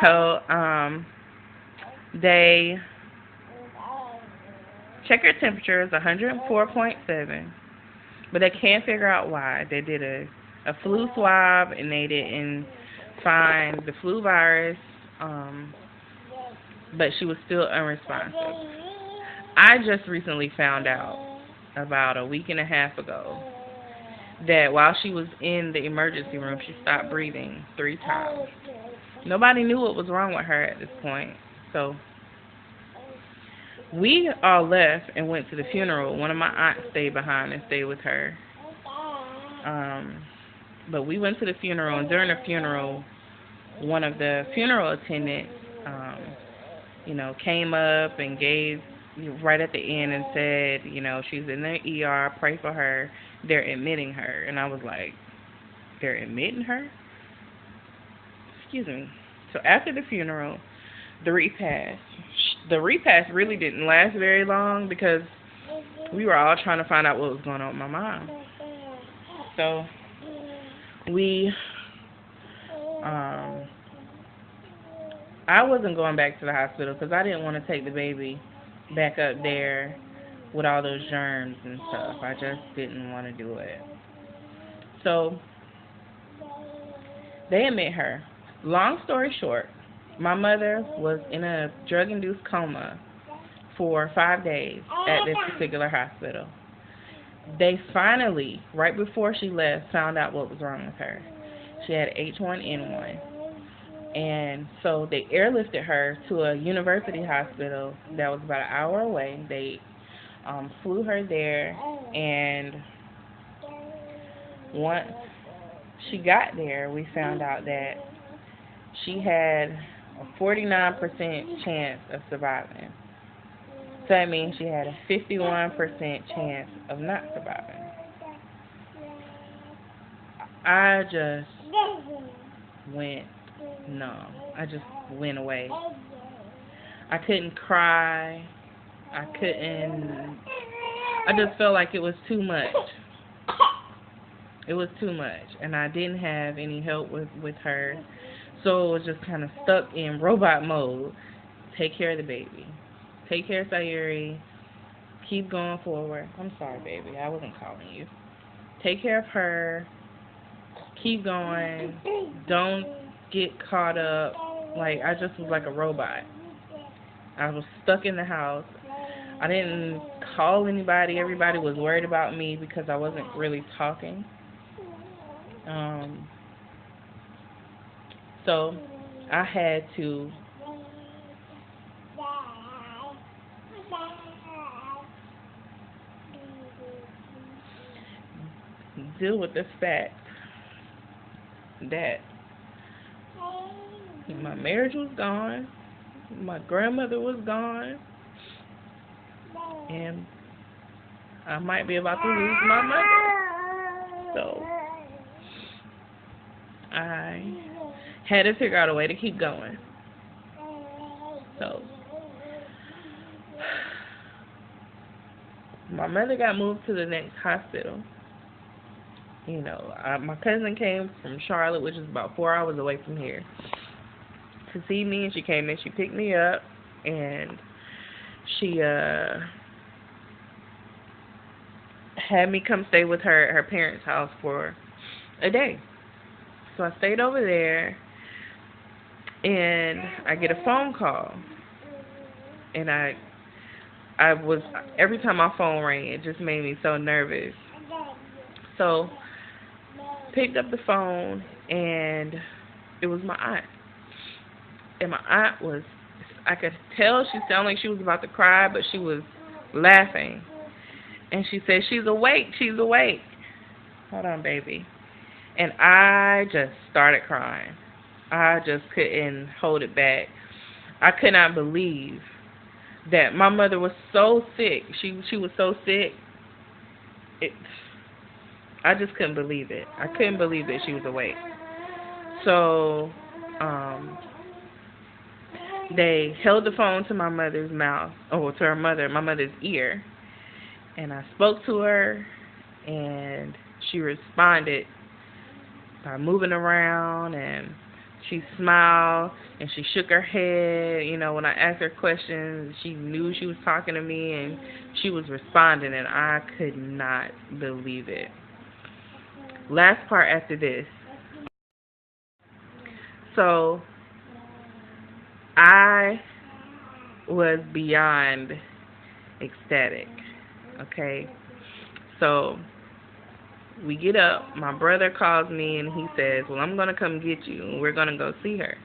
So, they check her temperature is 104.7, but they can't figure out why. They did a flu swab and they didn't find the flu virus, um, but she was still unresponsive. I just recently found out about a week and a half ago that while she was in the emergency room, she stopped breathing 3 times. Nobody knew what was wrong with her at this point. So we all left and went to the funeral. One of my aunts stayed behind and stayed with her. Um, but we went to the funeral, and during the funeral, one of the funeral attendants, um, came up and gave right at the end and said, she's in the ER, pray for her. They're admitting her. And I was like, they're admitting her? Excuse me. So after the funeral, the repast. The repast really didn't last very long because we were all trying to find out what was going on with my mom. So we, I wasn't going back to the hospital because I didn't want to take the baby back up there with all those germs and stuff. I just didn't want to do it. So they admit her. Long story short, my mother was in a drug-induced coma for 5 days at this particular hospital. They finally, right before she left, found out what was wrong with her. She had H1N1. And so they airlifted her to a university hospital that was about an hour away. They flew her there, and once she got there, we found out that she had a 49% chance of surviving. So that means she had a 51% chance of not surviving. I just went numb. I just went away. I couldn't cry. I couldn't. I just felt like it was too much. It was too much. And I didn't have any help with her. So it was just kind of stuck in robot mode. Take care of the baby. Take care of Sayuri. Keep going forward. I'm sorry, baby. I wasn't calling you. Take care of her. Keep going. Don't get caught up. Like, I just was like a robot. I was stuck in the house. I didn't call anybody. Everybody was worried about me because I wasn't really talking. So I had to deal with the fact that my marriage was gone, my grandmother was gone, and I might be about to lose my mother. So I had to figure out a way to keep going. So my mother got moved to the next hospital. My cousin came from Charlotte, which is about 4 hours away from here, to see me, and she came in. She picked me up, and she had me come stay with her at her parents' house for a day. So I stayed over there, and I get a phone call, and I was, every time my phone rang, it just made me so nervous. So picked up the phone, and it was my aunt. And my aunt was, I could tell she sounded like she was about to cry, but she was laughing. And she said, she's awake, she's awake. Hold on, baby. And I just started crying. I just couldn't hold it back. I could not believe that my mother was so sick. She was so sick. I just couldn't believe it. I couldn't believe that she was awake. So, they held the phone to my mother's mouth, or to my mother's ear, and I spoke to her, and she responded by moving around and She smiled and she shook her head. You know, when I asked her questions, she knew she was talking to me and she was responding, and I could not believe it. Last part after this. So I was beyond ecstatic. Okay. So we get up. My brother calls me and he says, "Well, I'm going to come get you and we're going to go see her."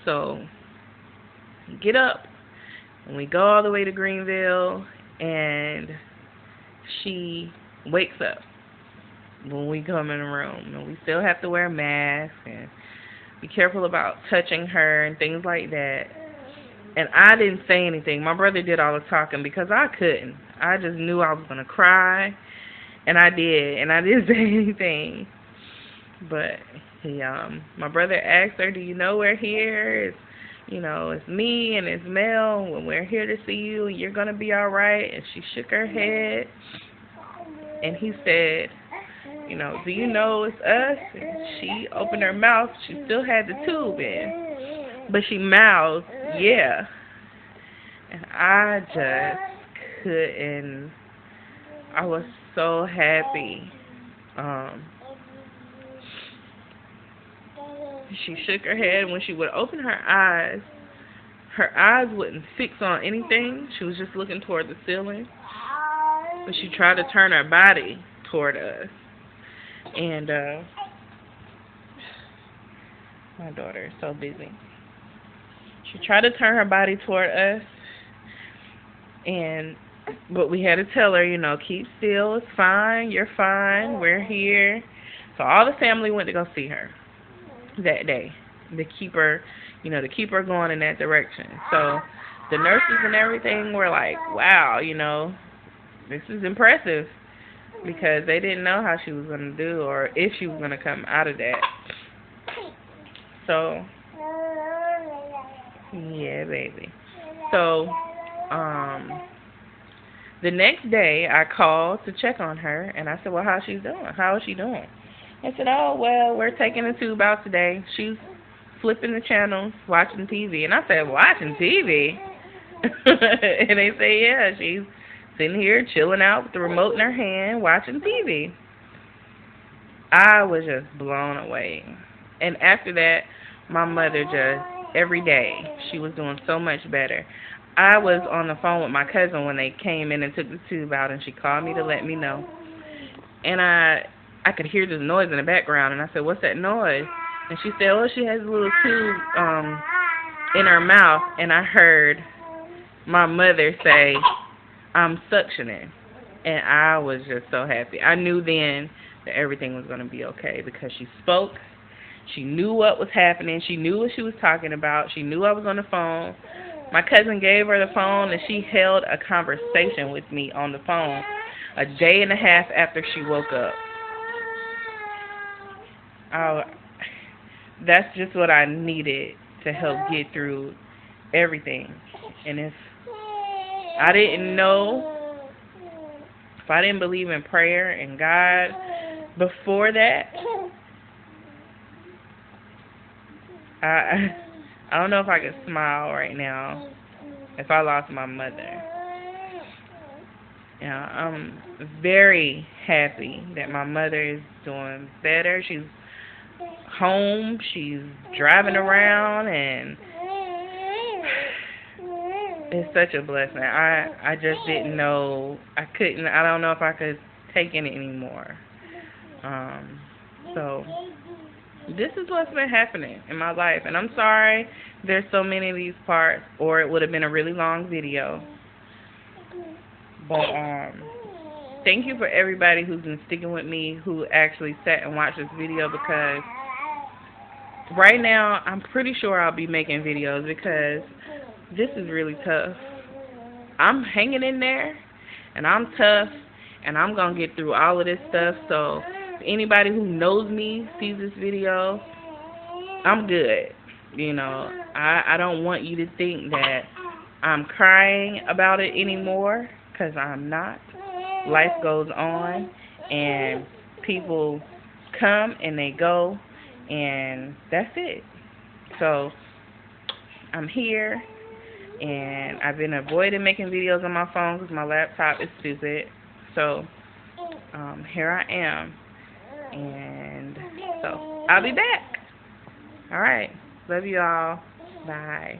So we get up and we go all the way to Greenville, and she wakes up when we come in the room, and we still have to wear a mask and be careful about touching her and things like that. And I didn't say anything. My brother did all the talking because I couldn't. I just knew I was going to cry, and I did, and I didn't say anything. But my brother asked her, "Do you know we're here? It's me and it's Mel, and we're here to see you, and you're going to be all right." And she shook her head, and he said, "Do you know it's us?" And she opened her mouth. She still had the tube in, but she mouthed, "Yeah." And I just couldn't. I was so happy. She shook her head. When she would open her eyes wouldn't fix on anything. She was just looking toward the ceiling. But she tried to turn her body toward us. And my daughter is so busy. She tried to turn her body toward us, but we had to tell her, keep still, it's fine, you're fine, we're here. So all the family went to go see her that day to keep her, going in that direction. So the nurses and everything were like, "Wow, this is impressive," because they didn't know how she was going to do or if she was going to come out of that. So, yeah, baby. So, the next day I called to check on her, and I said, "Well, how's she doing? How is she doing?" I said, "Oh, well, we're taking the tube out today. She's flipping the channels, watching TV." And I said, "Watching TV?" And they say, "Yeah, she's sitting here chilling out with the remote in her hand, watching TV." I was just blown away. And after that, my mother just, every day, she was doing so much better. I was on the phone with my cousin when they came in and took the tube out, and she called me to let me know. And I could hear this noise in the background, and I said, "What's that noise?" And she said, "Oh, she has a little tube in her mouth." And I heard my mother say, "I'm suctioning." And I was just so happy. I knew then that everything was going to be okay because she spoke. She knew what was happening. She knew what she was talking about. She knew I was on the phone. My cousin gave her the phone, and she held a conversation with me on the phone a day and a half after she woke up. That's just what I needed to help get through everything. And if I didn't know, if I didn't believe in prayer and God before that, I don't know if I could smile right now if I lost my mother. I'm very happy that my mother is doing better. She's home, she's driving around, and it's such a blessing. I just didn't know, I don't know if I could take it anymore. So this is what's been happening in my life, and I'm sorry there's so many of these parts, or it would have been a really long video. But thank you for everybody who's been sticking with me, who actually sat and watched this video, because right now I'm pretty sure I'll be making videos because this is really tough. I'm hanging in there, and I'm tough, and I'm going to get through all of this stuff. So if anybody who knows me sees this video, I'm good. I don't want you to think that I'm crying about it anymore, because I'm not. Life goes on, and people come and they go, and that's it. So I'm here, and I've been avoiding making videos on my phone because my laptop is stupid. So here I am, and so I'll be back. All right, love you all. Bye.